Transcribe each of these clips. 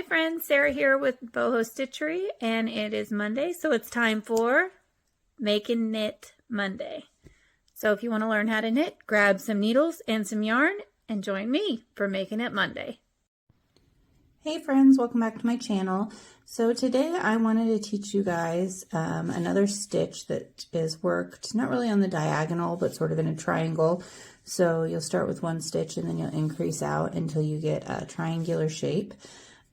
friends, Sarah here with Boho Stitchery, and it is Monday, so it's time for Make and Knit Monday. So if you want to learn how to knit, grab some needles and some yarn and join me for Making It Monday. Hey friends, welcome back to my channel. So today I wanted to teach you guys another stitch that is worked not really on the diagonal but sort of in a triangle. So you'll start with one stitch and then you'll increase out until you get a triangular shape.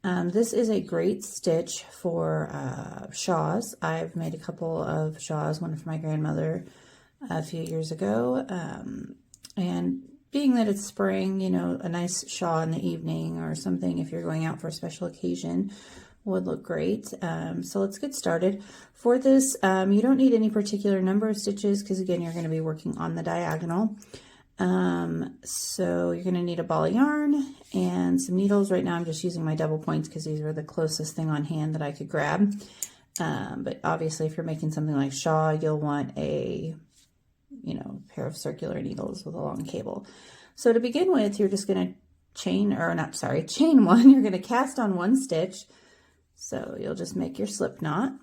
This is a great stitch for shawls. I've made a couple of shawls, one for my grandmother a few years ago, and being that it's spring, you know, a nice shawl in the evening or something if you're going out for a special occasion would look great. So let's get started. For this, you don't need any particular number of stitches because again, you're going to be working on the diagonal. So you're going to need a ball of yarn and some needles. Right now I'm just using my double points because these were the closest thing on hand that I could grab. But obviously if you're making something like shawl, you'll want a pair of circular needles with a long cable. So to begin with, you're just going to chain one. You're going to cast on one stitch. So you'll just make your slip knot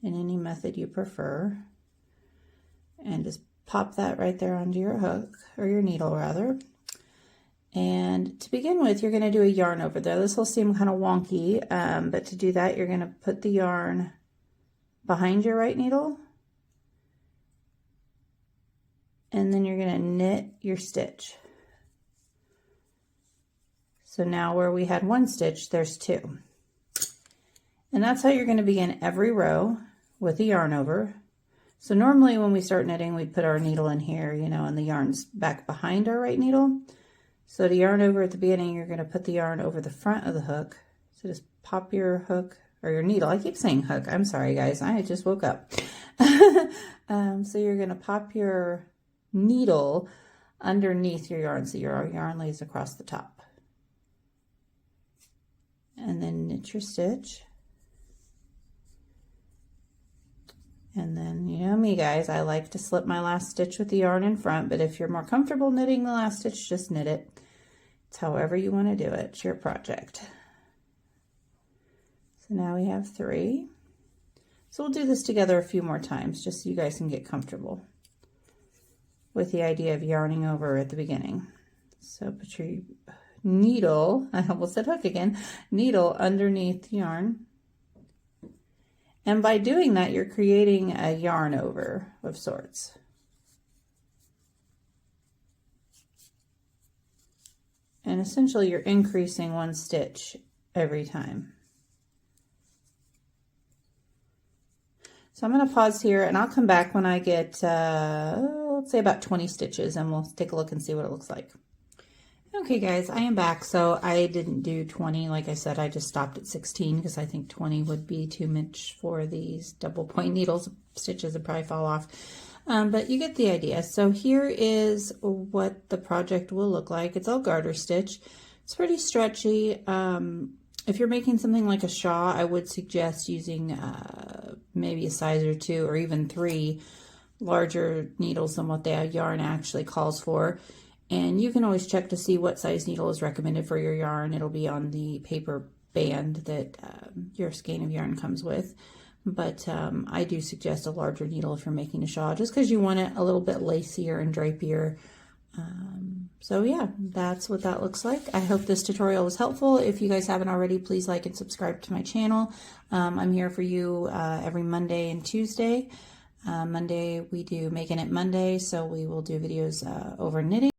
in any method you prefer and just pop that right there onto your hook, or your needle rather. And to begin with, you're going to do a yarn over there. This will seem kind of wonky, but to do that, you're going to put the yarn behind your right needle, and then you're going to knit your stitch. So now where we had one stitch, there's two. And that's how you're going to begin every row with the yarn over. So normally when we start knitting, we put our needle in here, and the yarn's back behind our right needle. So to yarn over at the beginning, you're going to put the yarn over the front of the hook. So just pop your hook or your needle. I keep saying hook. I'm sorry, guys. I just woke up. So you're going to pop your needle underneath your yarn so your yarn lays across the top. And then knit your stitch. And then, you know me guys, I like to slip my last stitch with the yarn in front, but if you're more comfortable knitting the last stitch, just knit it. It's however you want to do it. It's your project. So now we have 3. So we'll do this together a few more times, just so you guys can get comfortable with the idea of yarning over at the beginning. So put your needle, I almost said hook again, needle underneath the yarn. And by doing that, you're creating a yarn over of sorts. And essentially you're increasing one stitch every time. So I'm going to pause here and I'll come back when I get, let's say about 20 stitches, and we'll take a look and see what it looks like. Okay guys, I am back. So I didn't do 20. Like I said, I just stopped at 16 because I think 20 would be too much for these double point needles. Stitches would probably fall off. But you get the idea. So here is what the project will look like. It's all garter stitch. It's pretty stretchy. If you're making something like a shawl, I would suggest using maybe a size or 2 or even 3 larger needles than what the yarn actually calls for. And you can always check to see what size needle is recommended for your yarn. It'll be on the paper band that your skein of yarn comes with. But I do suggest a larger needle if you're making a shawl, just because you want it a little bit lacier and drapier. So yeah, that's what that looks like. I hope this tutorial was helpful. If you guys haven't already, please like and subscribe to my channel. I'm here for you every Monday and Tuesday. Monday we do Making It Monday, so we will do videos over knitting.